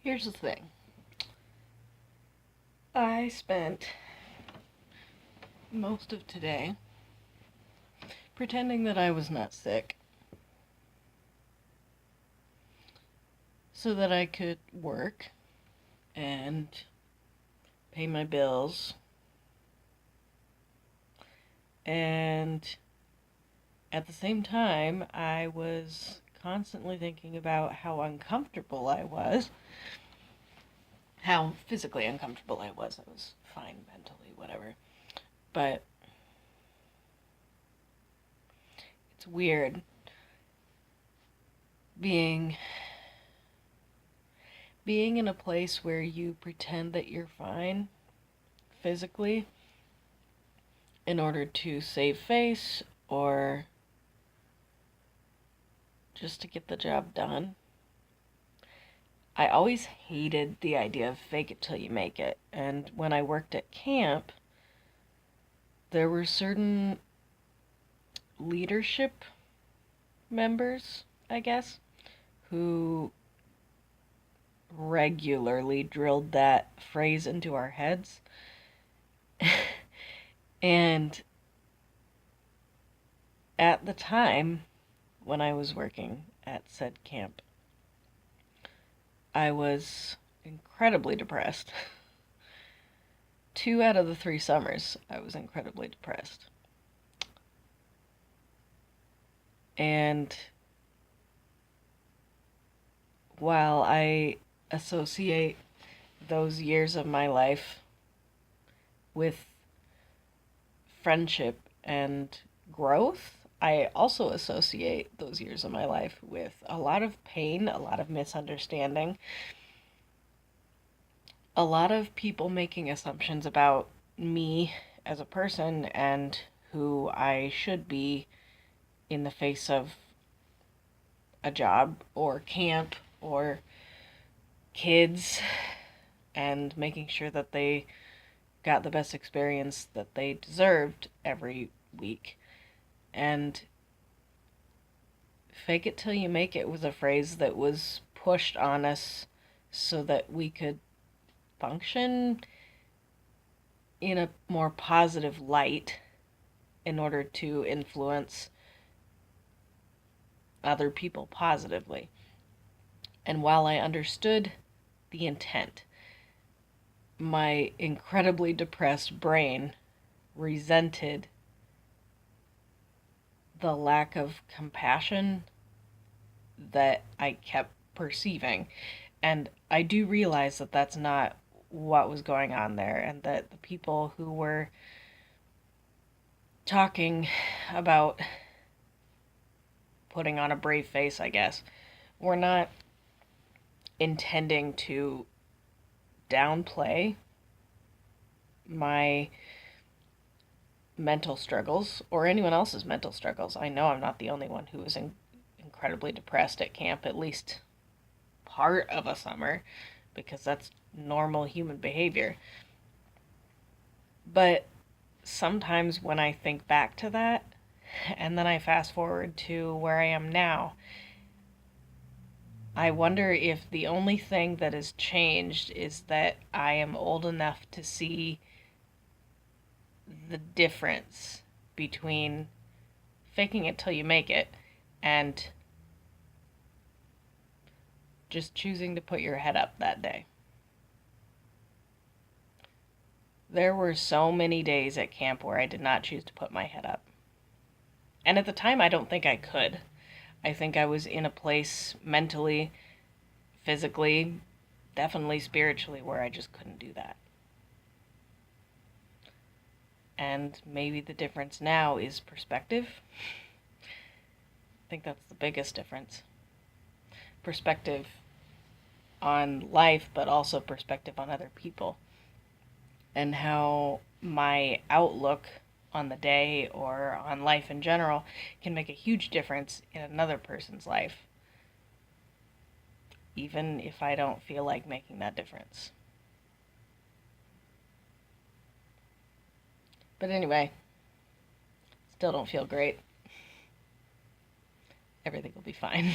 Here's the thing. I spent most of today pretending that I was not sick so that I could work and pay my bills, and at the same time I was constantly thinking about how uncomfortable I was, how physically uncomfortable I was. I was fine mentally, whatever. But it's weird being in a place where you pretend that you're fine physically in order to save face or just to get the job done. I always hated the idea of fake it till you make it. And when I worked at camp, there were certain leadership members, I guess, who regularly drilled that phrase into our heads. And at the time when I was working at said camp, I was incredibly depressed. 2 out of the 3 summers, I was incredibly depressed. And while I associate those years of my life with friendship and growth, I also associate those years of my life with a lot of pain, a lot of misunderstanding, a lot of people making assumptions about me as a person and who I should be in the face of a job or camp or kids, and making sure that they got the best experience that they deserved every week. And fake it till you make it was a phrase that was pushed on us so that we could function in a more positive light in order to influence other people positively. And while I understood the intent, my incredibly depressed brain resented the lack of compassion that I kept perceiving. And I do realize that that's not what was going on there, and that the people who were talking about putting on a brave face, I guess, were not intending to downplay my mental struggles or anyone else's mental struggles. I know I'm not the only one who was incredibly depressed at camp, at least part of a summer, because that's normal human behavior. But sometimes when I think back to that, and then I fast forward to where I am now, I wonder if the only thing that has changed is that I am old enough to see the difference between faking it till you make it and just choosing to put your head up that day. There were so many days at camp where I did not choose to put my head up. And at the time, I don't think I could. I think I was in a place mentally, physically, definitely spiritually, where I just couldn't do that. And maybe the difference now is perspective. I think that's the biggest difference. Perspective on life, but also perspective on other people. And how my outlook on the day or on life in general can make a huge difference in another person's life, even if I don't feel like making that difference. But anyway, still don't feel great. Everything will be fine.